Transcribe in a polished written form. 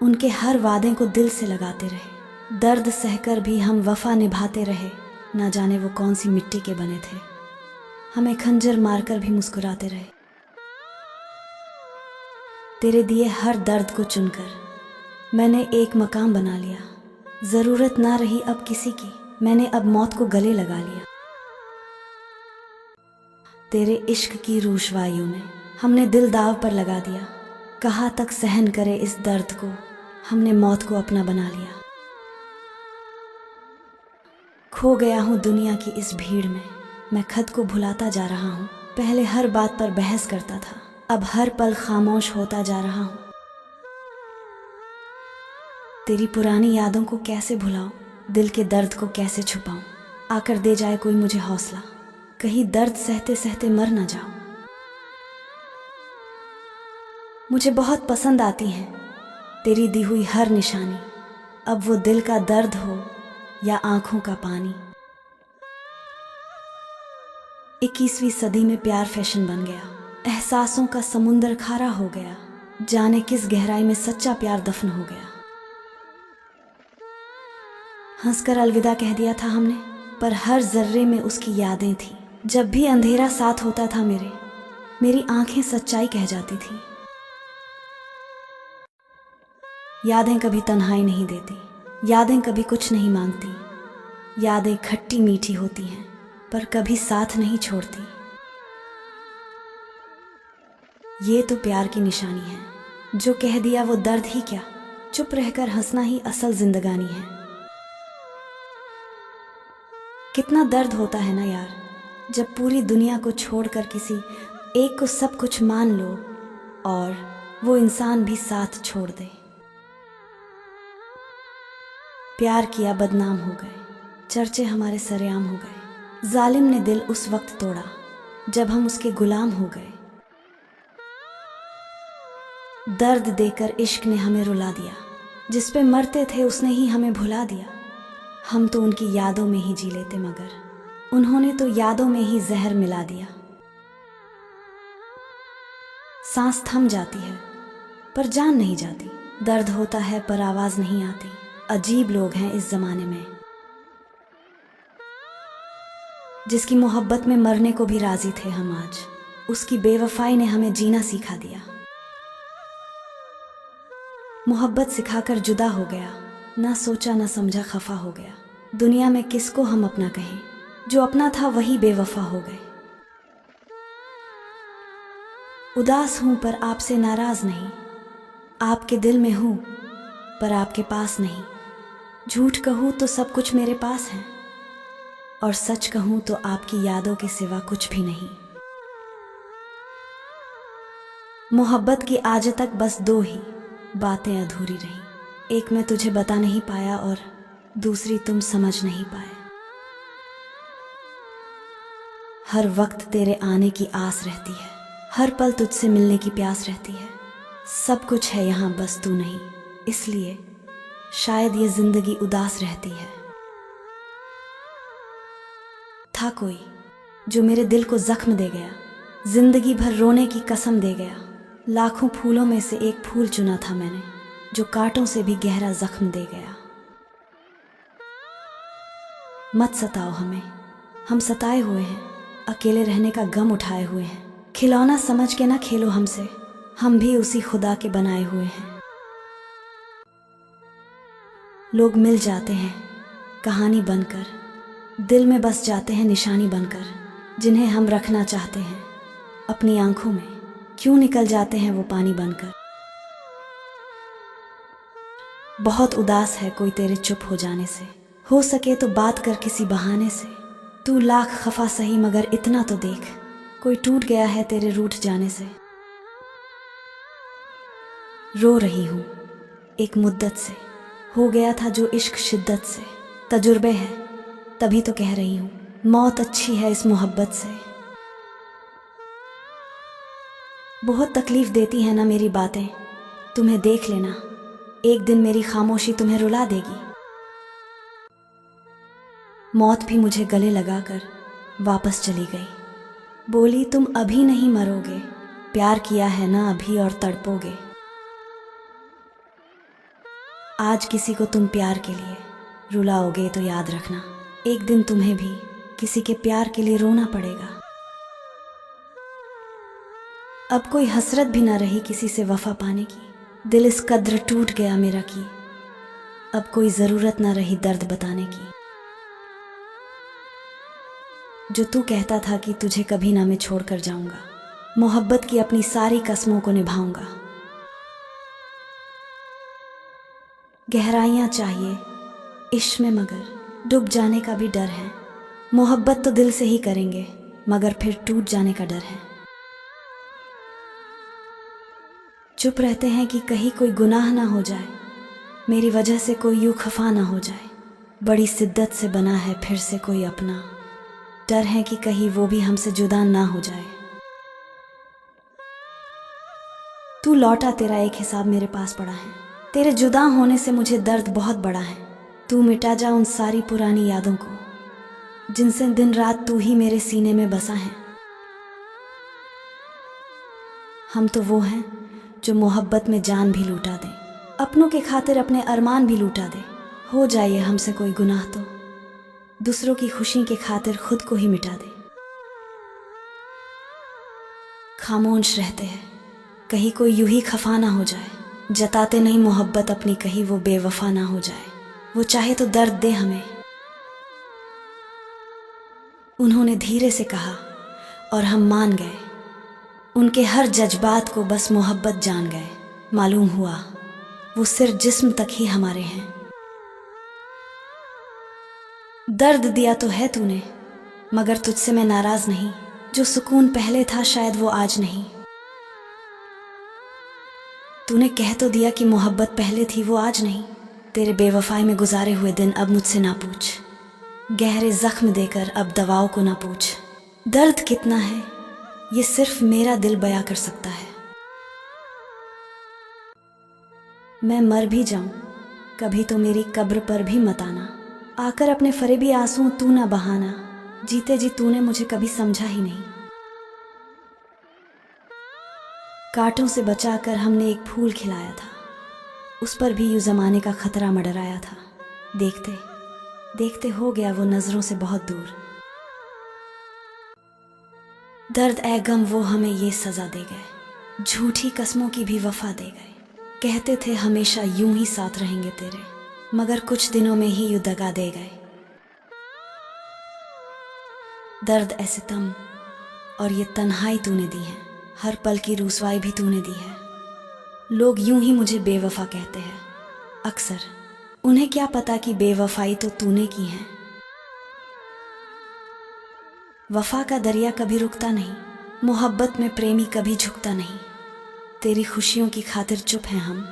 उनके हर वादे को दिल से लगाते रहे। दर्द सहकर भी हम वफा निभाते रहे। ना जाने वो कौन सी मिट्टी के बने थे, हमें खंजर मारकर भी मुस्कुराते रहे। तेरे दिए हर दर्द को चुनकर मैंने एक मकाम बना लिया। ज़रूरत ना रही अब किसी की, मैंने अब मौत को गले लगा लिया। तेरे इश्क की रूशवाइयों में हमने दिल दाव पर लगा दिया। कहाँ तक सहन करे इस दर्द को, हमने मौत को अपना बना लिया। खो गया हूँ दुनिया की इस भीड़ में, मैं खुद को भुलाता जा रहा हूँ। पहले हर बात पर बहस करता था, अब हर पल खामोश होता जा रहा हूँ। तेरी पुरानी यादों को कैसे भुलाऊं, दिल के दर्द को कैसे छुपाऊं। आकर दे जाए कोई मुझे हौसला, कहीं दर्द सहते सहते मर न जाऊं। मुझे बहुत पसंद आती है तेरी दी हुई हर निशानी, अब वो दिल का दर्द हो या आंखों का पानी। 21वीं सदी में प्यार फैशन बन गया, एहसासों का समुंदर खारा हो गया। जाने किस गहराई में सच्चा प्यार दफन हो गया। हंसकर अलविदा कह दिया था हमने, पर हर जर्रे में उसकी यादें थी। जब भी अंधेरा साथ होता था मेरी आंखें सच्चाई कह जाती थी। यादें कभी तन्हाई नहीं देती, यादें कभी कुछ नहीं मांगती। यादें खट्टी मीठी होती हैं पर कभी साथ नहीं छोड़ती। ये तो प्यार की निशानी है, जो कह दिया वो दर्द ही क्या, चुप रहकर हंसना ही असल जिंदगानी है। कितना दर्द होता है ना यार, जब पूरी दुनिया को छोड़कर किसी एक को सब कुछ मान लो और वो इंसान भी साथ छोड़ दे। प्यार किया बदनाम हो गए, चर्चे हमारे सरेआम हो गए। जालिम ने दिल उस वक्त तोड़ा जब हम उसके गुलाम हो गए। दर्द देकर इश्क ने हमें रुला दिया, जिस पे मरते थे उसने ही हमें भुला दिया। हम तो उनकी यादों में ही जी लेते, मगर उन्होंने तो यादों में ही जहर मिला दिया। सांस थम जाती है पर जान नहीं जाती, दर्द होता है पर आवाज नहीं आती। अजीब लोग हैं इस जमाने में, जिसकी मोहब्बत में मरने को भी राजी थे हम आज, उसकी बेवफाई ने हमें जीना सिखा दिया। मोहब्बत सिखाकर जुदा हो गया, ना सोचा ना समझा खफा हो गया। दुनिया में किसको हम अपना कहें, जो अपना था वही बेवफा हो गए। उदास हूं पर आपसे नाराज नहीं, आपके दिल में हूं पर आपके पास नहीं। झूठ कहूं तो सब कुछ मेरे पास है, और सच कहूं तो आपकी यादों के सिवा कुछ भी नहीं। मोहब्बत की आज तक बस दो ही बातें अधूरी रही, एक मैं तुझे बता नहीं पाया और दूसरी तुम समझ नहीं पाए। हर वक्त तेरे आने की आस रहती है, हर पल तुझसे मिलने की प्यास रहती है। सब कुछ है यहाँ बस तू नहीं, इसलिए शायद ये जिंदगी उदास रहती है। था कोई जो मेरे दिल को जख्म दे गया, जिंदगी भर रोने की कसम दे गया। लाखों फूलों में से एक फूल चुना था मैंने, जो कांटों से भी गहरा जख्म दे गया। मत सताओ हमें, हम सताए हुए हैं, अकेले रहने का गम उठाए हुए हैं। खिलौना समझ के ना खेलो हमसे, हम भी उसी खुदा के बनाए हुए हैं। लोग मिल जाते हैं कहानी बनकर, दिल में बस जाते हैं निशानी बनकर। जिन्हें हम रखना चाहते हैं अपनी आंखों में, क्यों निकल जाते हैं वो पानी बनकर। बहुत उदास है कोई तेरे चुप हो जाने से, हो सके तो बात कर किसी बहाने से। तू लाख खफा सही मगर इतना तो देख, कोई टूट गया है तेरे रूठ जाने से। रो रही हूँ एक मुद्दत से, हो गया था जो इश्क शिद्दत से। तजुर्बे है तभी तो कह रही हूँ, मौत अच्छी है इस मोहब्बत से। बहुत तकलीफ देती है ना मेरी बातें, तुम्हें देख लेना एक दिन मेरी खामोशी तुम्हें रुला देगी। मौत भी मुझे गले लगाकर वापस चली गई, बोली तुम अभी नहीं मरोगे, प्यार किया है ना अभी और तड़पोगे। आज किसी को तुम प्यार के लिए रुलाओगे तो याद रखना, एक दिन तुम्हें भी किसी के प्यार के लिए रोना पड़ेगा। अब कोई हसरत भी ना रही किसी से वफा पाने की, दिल इस कद्र टूट गया मेरा कि अब कोई ज़रूरत ना रही दर्द बताने की। जो तू कहता था कि तुझे कभी ना मैं छोड़ कर जाऊंगा, मोहब्बत की अपनी सारी कसमों को निभाऊंगा। गहराइयाँ चाहिए इश्क में मगर डूब जाने का भी डर है। मोहब्बत तो दिल से ही करेंगे मगर फिर टूट जाने का डर है। चुप रहते हैं कि कहीं कोई गुनाह ना हो जाए, मेरी वजह से कोई यूं खफा ना हो जाए। बड़ी शिद्दत से बना है फिर से कोई अपना, डर है कि कहीं वो भी हमसे जुदा ना हो जाए। तू लौटा, तेरा एक हिसाब मेरे पास पड़ा है। तेरे जुदा होने से मुझे दर्द बहुत बड़ा है। तू मिटा जा उन सारी पुरानी यादों को जिनसे दिन रात तू ही मेरे सीने में बसा है। हम तो वो हैं जो मोहब्बत में जान भी लूटा दे, अपनों के खातिर अपने अरमान भी लूटा दे। हो जाए हमसे कोई गुनाह तो दूसरों की खुशी के खातिर खुद को ही मिटा दे। खामोश रहते हैं कहीं कोई यूं ही खफा ना हो जाए, जताते नहीं मोहब्बत अपनी कहीं वो बेवफा ना हो जाए। वो चाहे तो दर्द दे हमें, उन्होंने धीरे से कहा और हम मान गए। उनके हर जज्बात को बस मोहब्बत जान गए। मालूम हुआ वो सिर्फ जिस्म तक ही हमारे हैं। दर्द दिया तो है तूने मगर तुझसे मैं नाराज नहीं। जो सुकून पहले था शायद वो आज नहीं। तूने कह तो दिया कि मोहब्बत पहले थी वो आज नहीं। तेरे बेवफाई में गुजारे हुए दिन अब मुझसे ना पूछ, गहरे जख्म देकर अब दवाओं को ना पूछ। दर्द कितना है ये सिर्फ मेरा दिल बयां कर सकता है। मैं मर भी जाऊं कभी तो मेरी कब्र पर भी मत आना, आकर अपने फरेबी आंसू तू ना बहाना। जीते जी तूने मुझे कभी समझा ही नहीं। कांटों से बचाकर हमने एक फूल खिलाया था, उस पर भी यूं जमाने का खतरा मंडराया था। देखते देखते हो गया वो नजरों से बहुत दूर। दर्द ए गम वो हमें ये सजा दे गए, झूठी कसमों की भी वफा दे गए। कहते थे हमेशा यूं ही साथ रहेंगे तेरे, मगर कुछ दिनों में ही यूं दगा दे गए। दर्द ए सितम और ये तन्हाई तूने दी है, हर पल की रुसवाई भी तूने दी है। लोग यूं ही मुझे बेवफा कहते हैं अक्सर, उन्हें क्या पता कि बेवफाई तो तूने की है। वफा का दरिया कभी रुकता नहीं, मोहब्बत में प्रेमी कभी झुकता नहीं। तेरी खुशियों की खातिर चुप हैं हम,